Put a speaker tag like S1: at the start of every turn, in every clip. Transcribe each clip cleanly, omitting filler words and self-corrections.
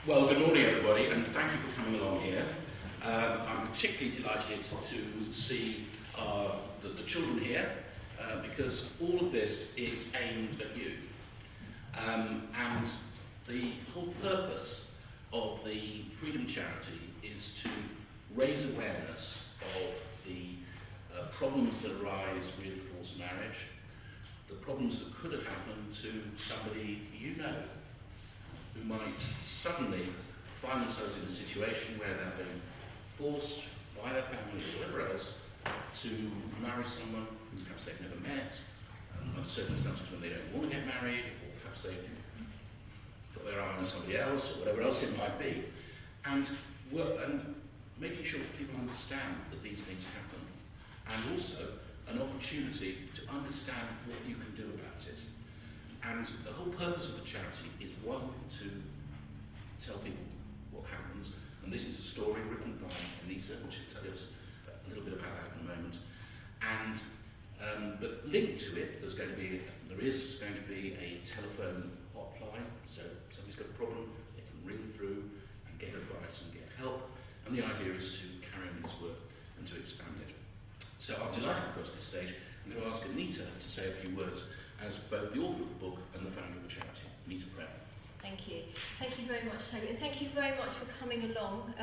S1: Well, good morning everybody, and thank you for coming along here. I'm particularly delighted to see the children here, because all of this is aimed at you. And the whole purpose of the Freedom Charity is to raise awareness of the problems that arise with forced marriage, the problems that could have happened to somebody you know, who might suddenly find themselves in a situation where they're being forced by their family or whatever else to marry someone who perhaps they've never met, under circumstances when they don't want to get married, or perhaps they've got their eye on somebody else, or whatever else it might be. And making sure that people understand that these things happen, and also an opportunity to understand what you can do about it. And the whole purpose of the charity is, one, to tell people what happens, and this is a story written by Aneeta, which will tell us a little bit about that in a moment. And but linked to it, there is going to be a telephone hotline, so if somebody's got a problem, they can ring through and get advice and get help. And the idea is to carry on this work and to expand it. So I'm delighted to go to this stage. I'm going to ask Aneeta to say a few words as both the author of the book and the founder of the charity. Aneeta Prem.
S2: Thank you. Thank you very much, Toby, and thank you very much for coming along.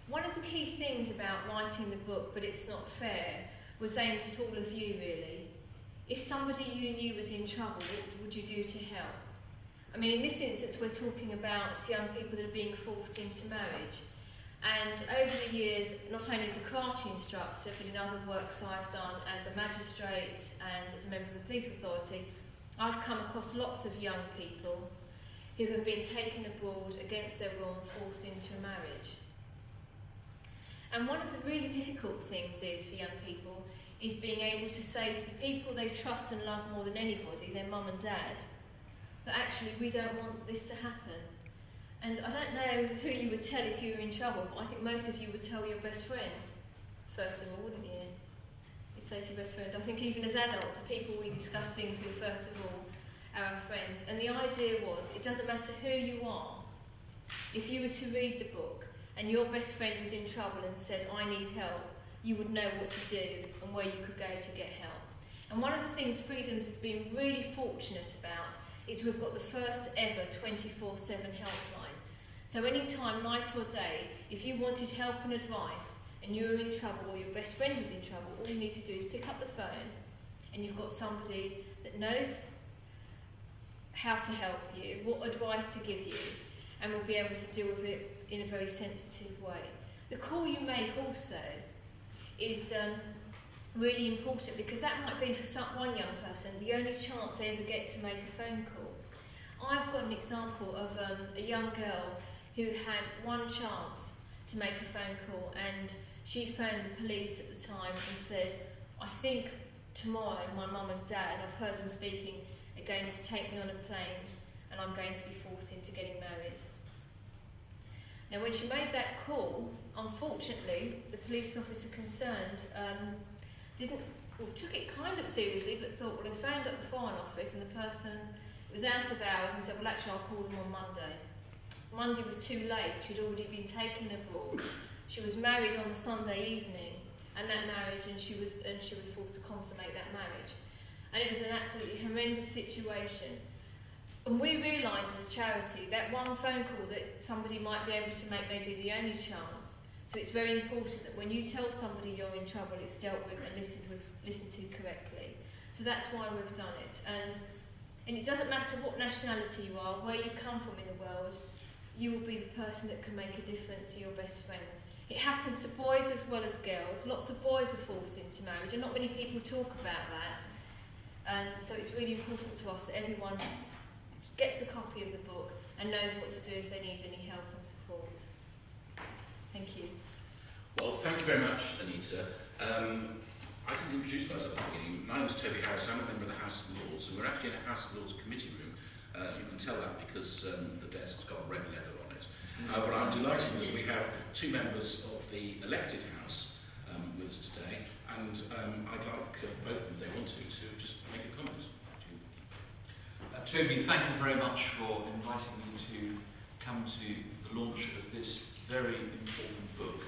S2: One of the key things about writing the book, but it's not fair, was aimed at all of you, really. If somebody you knew was in trouble, what would you do to help? I mean, in this instance, we're talking about young people that are being forced into marriage. And over the years, not only as a karate instructor, but in other works I've done as a magistrate and as a member of the police authority, I've come across lots of young people who have been taken abroad against their will and forced into a marriage. And one of the really difficult things is for young people is being able to say to the people they trust and love more than anybody, their mum and dad, that actually we don't want this to happen. And I don't know who you would tell if you were in trouble, but I think most of you would tell your best friend, first of all, wouldn't you? You'd say to your best friend. I think even as adults, the people we discuss things with, first of all, are our friends. And the idea was, it doesn't matter who you are, if you were to read the book and your best friend was in trouble and said, I need help, you would know what to do and where you could go to get help. And one of the things Freedoms has been really fortunate about is we've got the first ever 24/7 helpline. So any time, night or day, if you wanted help and advice and you were in trouble or your best friend was in trouble, all you need to do is pick up the phone and you've got somebody that knows how to help you, what advice to give you, and will be able to deal with it in a very sensitive way. The call you make also is really important, because that might be for one young person the only chance they ever get to make a phone call. I've got an example of a young girl who had one chance to make a phone call, and she phoned the police at the time and said, I think tomorrow my mum and dad, I've heard them speaking, are going to take me on a plane and I'm going to be forced into getting married. Now when she made that call, unfortunately the police officer concerned took it kind of seriously, but thought, well, they phoned up the Foreign Office and the person was out of hours and said, well, actually I'll call them on Monday. Monday was too late, she'd already been taken abroad. She was married on a Sunday evening, and she was forced to consummate that marriage. And it was an absolutely horrendous situation. And we realised as a charity that one phone call that somebody might be able to make may be the only chance. So it's very important that when you tell somebody you're in trouble, it's dealt with and listened to correctly. So that's why we've done it. And it doesn't matter what nationality you are, where you come from in the world, you will be the person that can make a difference to your best friend. It happens to boys as well as girls. Lots of boys are forced into marriage, and not many people talk about that. And so it's really important to us that everyone gets a copy of the book and knows what to do if they need any help and support. Thank you.
S1: Well, thank you very much, Aneeta. I didn't introduce myself at the beginning. My name is Toby Harris. I'm a member of the House of Lords, and we're actually in a House of Lords committee room. You can tell that because the desk's got red leather on it. But I'm delighted that we have two members of the elected House with us today, and I'd like both of them, if they want to just make a comment.
S3: Toby, thank you very much for inviting me to come to the launch of this very important book.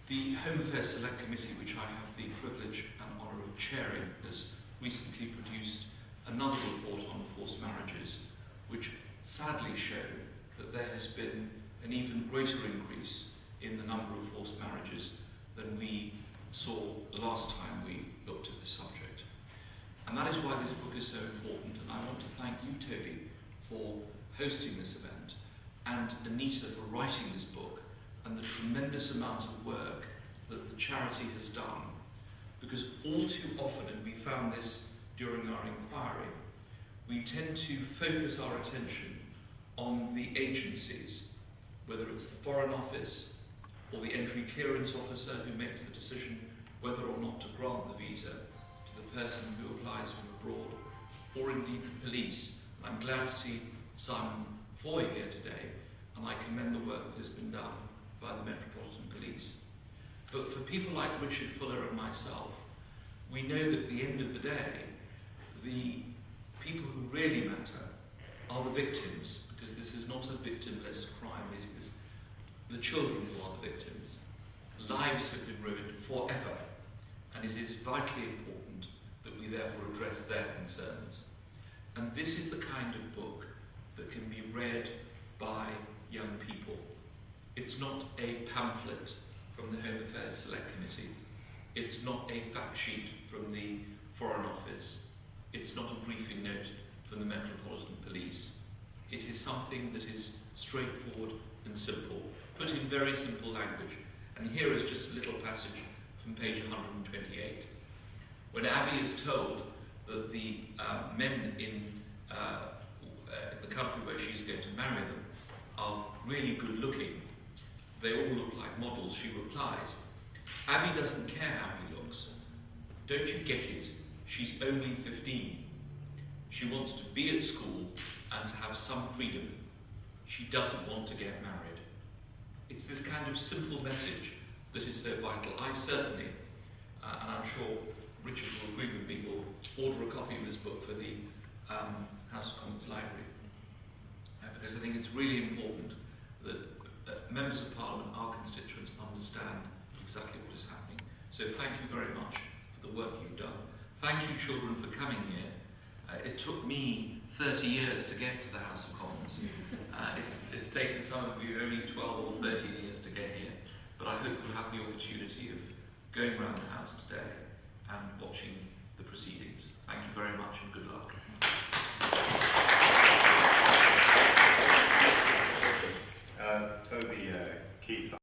S3: The Home Affairs Select Committee, which I have the privilege and honour of chairing, has recently produced another report on forced marriages, which sadly show that there has been an even greater increase in the number of forced marriages than we saw the last time we looked at this subject. And that is why this book is so important, and I want to thank you, Toby, for hosting this event, and Aneeta for writing this book, and the tremendous amount of work that the charity has done. Because all too often, and we found this during our inquiry, we tend to focus our attention on the agencies, whether it's the Foreign Office or the Entry Clearance Officer who makes the decision whether or not to grant the visa to the person who applies from abroad, or indeed the police. I'm glad to see Simon Foy here today, and I commend the work that has been done by the Metropolitan Police. But for people like Richard Fuller and myself, we know that at the end of the day, the people who really matter are the victims, because this is not a victimless crime, it is the children who are the victims. Lives have been ruined forever, and it is vitally important that we therefore address their concerns. And this is the kind of book that can be read by young people. It's not a pamphlet from the Home Affairs Select Committee. It's not a fact sheet from the Foreign Office. It's not a briefing note from the Metropolitan Police. It is something that is straightforward and simple, put in very simple language. And here is just a little passage from page 128. When Abby is told that the men in the country where she's going to marry them are really good looking, they all look like models, she replies, Abby doesn't care how he looks. Don't you get it? She's only 15. She wants to be at school and to have some freedom. She doesn't want to get married. It's this kind of simple message that is so vital. I certainly, and I'm sure Richard will agree with me, will order a copy of this book for the House of Commons Library. Because I think it's really important that members of Parliament, our constituents, understand exactly what is happening. So thank you very much for the work you've done. Thank you, children, for coming here. It took me 30 years to get to the House of Commons. It's taken some of you only 12 or 13 years to get here. But I hope you'll have the opportunity of going around the House today and watching the proceedings. Thank you very much and good luck.
S4: Toby, Keith.